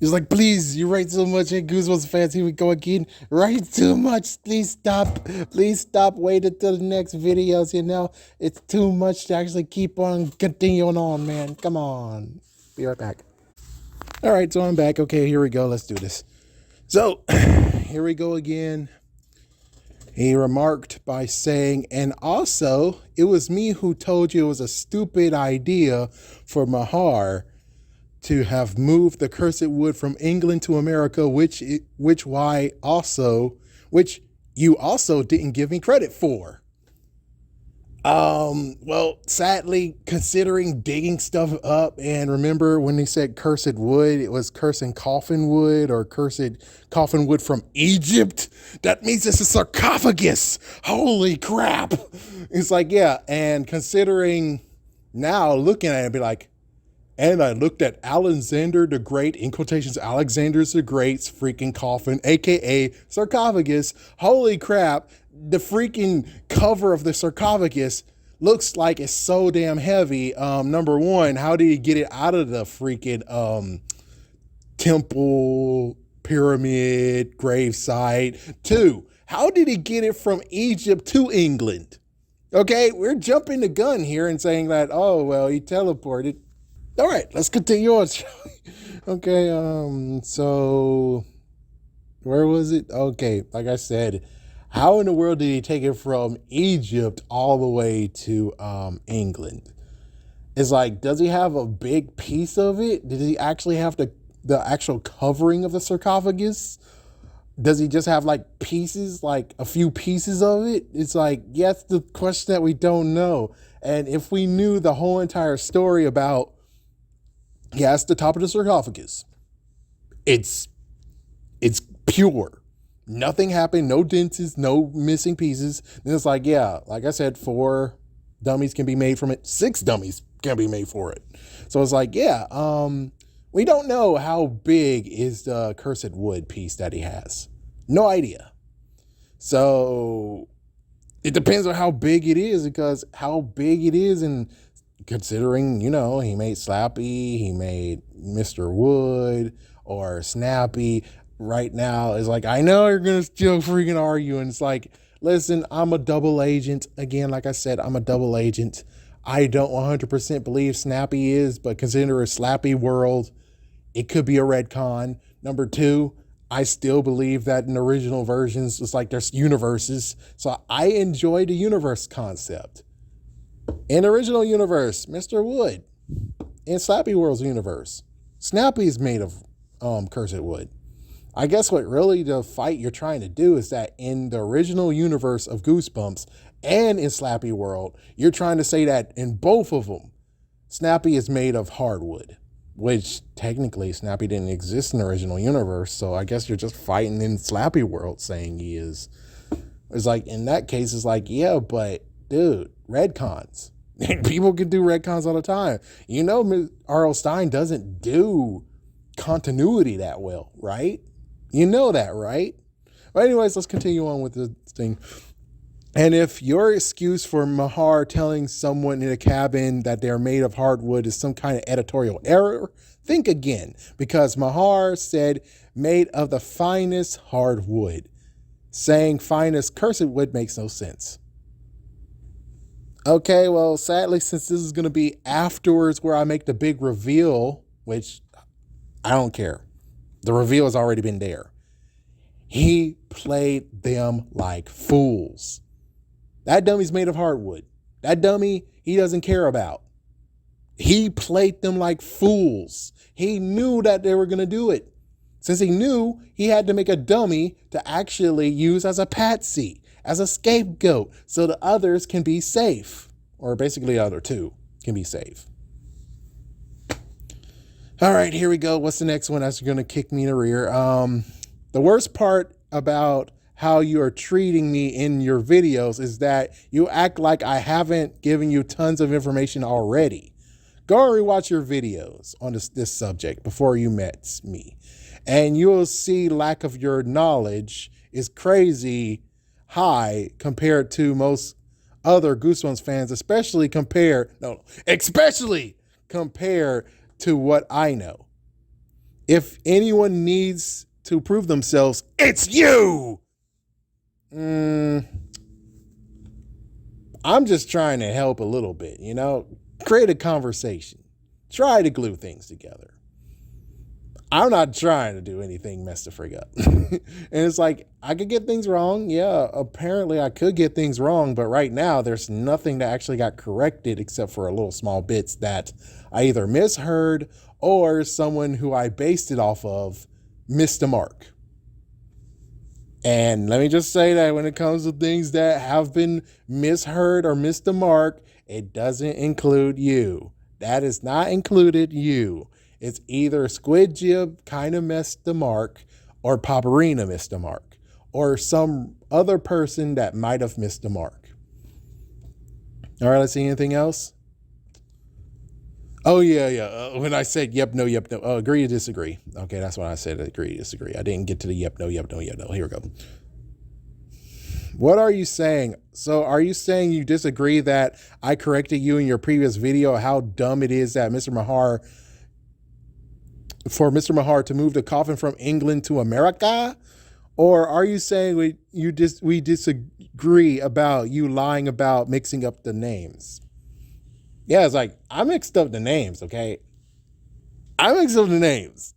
He's like, please, you write so much in Goosebumps fans. Here we go again. Write too much. Please stop. Please stop. Wait until the next videos. It's too much to actually keep on continuing on, man. Come on. Be right back. All right, so I'm back. Okay, here we go. Let's do this. So, here we go again. He remarked by saying, and also, it was me who told you it was a stupid idea for Mahar to have moved the cursed wood from England to America, which you also didn't give me credit for. Well, sadly, considering digging stuff up, and remember when they said cursed wood, it was cursed coffin wood or cursed coffin wood from Egypt. That means it's a sarcophagus. Holy crap. It's like, yeah. And considering now looking at it, be like, and I looked at Alexander the Great, in quotations, Alexander the Great's freaking coffin, aka sarcophagus. Holy crap, the freaking cover of the sarcophagus looks like it's so damn heavy. Number one, how did he get it out of the freaking temple, pyramid, gravesite? Two, how did he get it from Egypt to England? Okay, we're jumping the gun here and saying that, oh, well, he teleported. All right, let's continue on. Okay, so where was it? Okay, like I said, how in the world did he take it from Egypt all the way to England? It's like, does he have a big piece of it? Did he actually have the actual covering of the sarcophagus? Does he just have like pieces, like a few pieces of it? It's like, yes, the question that we don't know. And if we knew the whole entire story about, yeah, it's the top of the sarcophagus. It's pure. Nothing happened, no dents, no missing pieces. Then it's like, yeah, like I said, 4 dummies can be made from it. 6 dummies can be made for it. So it's like, yeah, we don't know how big is the cursed wood piece that he has. No idea. So it depends on how big it is, because how big it is, and considering, he made Slappy, he made Mr. Wood or Snappy. Right now is like, I know you're gonna still freaking argue, and it's like, listen, I'm a double agent. Again, like I said, I'm a double agent. I don't 100% believe Snappy is, but consider a Slappy world, it could be a retcon. Number 2, I still believe that in original versions, it's like there's universes. So I enjoy the universe concept. In original universe, Mr. Wood. In Slappy World's universe, Snappy is made of cursed wood. I guess what really the fight you're trying to do is that in the original universe of Goosebumps and in Slappy World, you're trying to say that in both of them, Snappy is made of hardwood, which technically Snappy didn't exist in the original universe. So I guess you're just fighting in Slappy World saying he is. It's like, in that case, it's like, yeah, but dude, retcons. People can do retcons all the time. R.L. Stine doesn't do continuity that well, right? You know that, right? But anyways, let's continue on with this thing. And if your excuse for Mahar telling someone in a cabin that they're made of hardwood is some kind of editorial error, think again, because Mahar said made of the finest hardwood. Saying finest cursed wood makes no sense. Okay, well, sadly, since this is going to be afterwards where I make the big reveal, which I don't care. The reveal has already been there. He played them like fools. That dummy's made of hardwood. That dummy, he doesn't care about. He played them like fools. He knew that they were going to do it. Since he knew, he had to make a dummy to actually use as a patsy, as a scapegoat, so the others can be safe. Or basically the other 2 can be safe. All right, here we go. What's the next one that's going to kick me in the rear? The worst part about how you are treating me in your videos is that you act like I haven't given you tons of information already. Go and rewatch your videos on this subject before you met me, and you'll see lack of your knowledge is crazy high compared to most other Goosebumps fans, especially compared to what I know. If anyone needs to prove themselves, it's you. I'm just trying to help a little bit, create a conversation, try to glue things together. I'm not trying to do anything mess the frig up. And it's like, I could get things wrong. Yeah, apparently I could get things wrong, but right now there's nothing that actually got corrected except for a little small bits that I either misheard or someone who I based it off of missed the mark. And let me just say that when it comes to things that have been misheard or missed the mark, it doesn't include you. That is not included you. It's either Squid Jib kind of missed the mark or Paparina missed the mark or some other person that might have missed the mark. All right, let's see anything else. Oh, yeah. When I said yep, no. Agree to disagree. Okay, that's what I said. Agree to disagree. I didn't get to the yep, no. Here we go. What are you saying? So are you saying you disagree that I corrected you in your previous video how dumb it is that Mr. Mahar to move the coffin from England to America? Or are you saying we disagree about you lying about mixing up the names? Yeah, it's like, I mixed up the names, okay? I mixed up the names.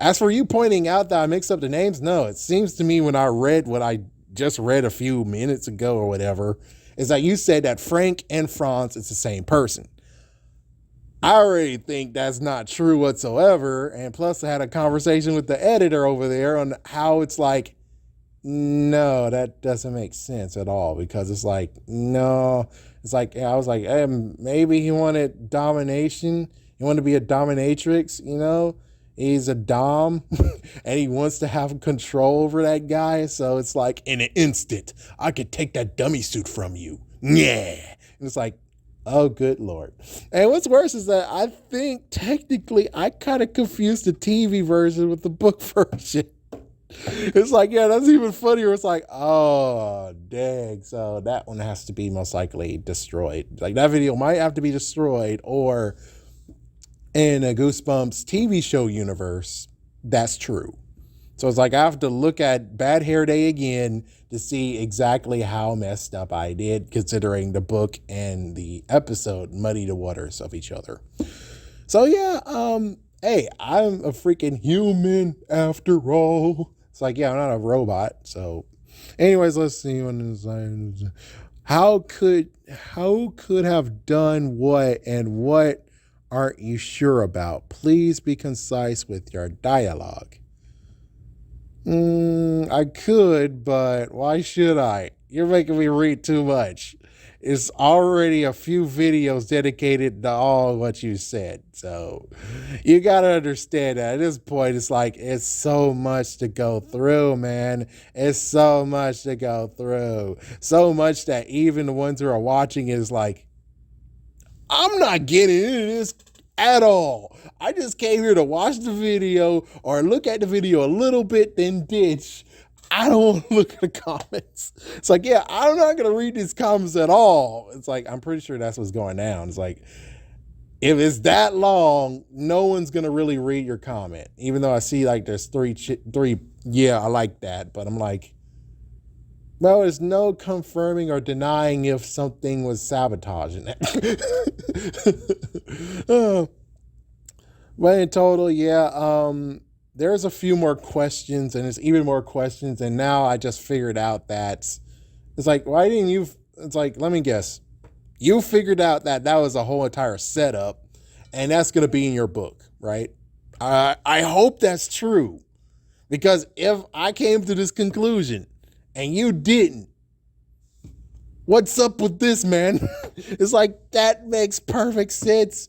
As for you pointing out that I mixed up the names, no, it seems to me when I read what I just read a few minutes ago or whatever, is that you said that Frank and Franz is the same person. I already think that's not true whatsoever. And plus I had a conversation with the editor over there on how it's like, no, that doesn't make sense at all, because it's like, no, it's like, I was like, maybe he wanted domination. He wanted to be a dominatrix, he's a dom and he wants to have control over that guy. So it's like, in an instant, I could take that dummy suit from you. Yeah. And it's like, oh, good Lord. And what's worse is that I think technically I kind of confused the TV version with the book version. It's like, yeah, that's even funnier. It's like, oh, dang. So that one has to be most likely destroyed. Like, that video might have to be destroyed, or in a Goosebumps TV show universe, that's true. So it's like, I have to look at Bad Hair Day again to see exactly how messed up I did, considering the book and the episode muddy the waters of each other. So yeah, hey, I'm a freaking human after all. It's like, yeah, I'm not a robot. So anyways, let's see. How could have done what, and what aren't you sure about? Please be concise with your dialogue. I could, but why should I? You're making me read too much. It's already a few videos dedicated to all what you said. So you got to understand that at this point, it's like, it's so much to go through, man. It's so much to go through. So much that even the ones who are watching is like, I'm not getting into this at all. I just came here to watch the video or look at the video a little bit, then ditch. I don't want to look at the comments. It's like, yeah, I'm not going to read these comments at all. It's like, I'm pretty sure that's what's going down. It's like, if it's that long, no one's going to really read your comment. Even though I see like there's three, yeah, I like that. But I'm like, well, there's no confirming or denying if something was sabotaging it. But in total, yeah, there's a few more questions, and there's even more questions. And now I just figured out that it's like, why didn't you? It's like, let me guess. You figured out that was a whole entire setup, and that's going to be in your book, right? I hope that's true, because if I came to this conclusion and you didn't, what's up with this, man? It's like, that makes perfect sense.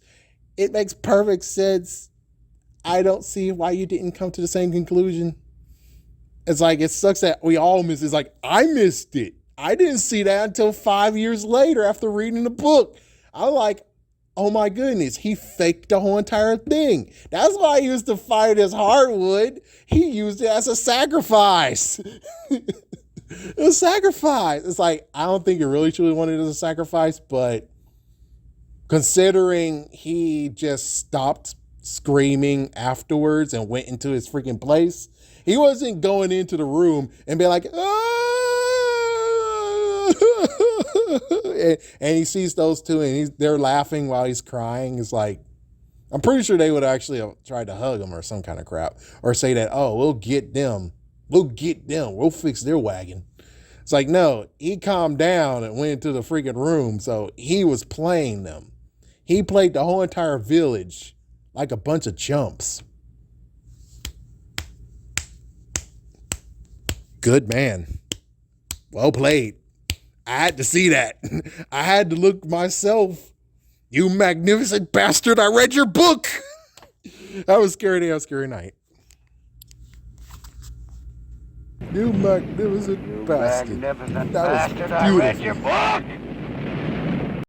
It makes perfect sense. I don't see why you didn't come to the same conclusion. It's like, it sucks that we all miss. It's like, I missed it. I didn't see that until 5 years later after reading the book. I'm like, oh my goodness, he faked the whole entire thing. That's why he used to fight as Hardwood. He used it as a sacrifice. A sacrifice. It's like, I don't think he really truly wanted it as a sacrifice, but considering he just stopped screaming afterwards and went into his freaking place. He wasn't going into the room and be like, ah! and he sees those two and they're laughing while he's crying. It's like, I'm pretty sure they would actually have tried to hug him or some kind of crap, or say that, oh, we'll get them. We'll fix their wagon. It's like, no, he calmed down and went into the freaking room. So he was playing them. He played the whole entire village like a bunch of chumps. Good man. Well played. I had to see that. I had to look myself. You magnificent bastard, I read your book. That was Scary Day on Scary Night. You magnificent bastard. Magnificent That was bastard, I read your book.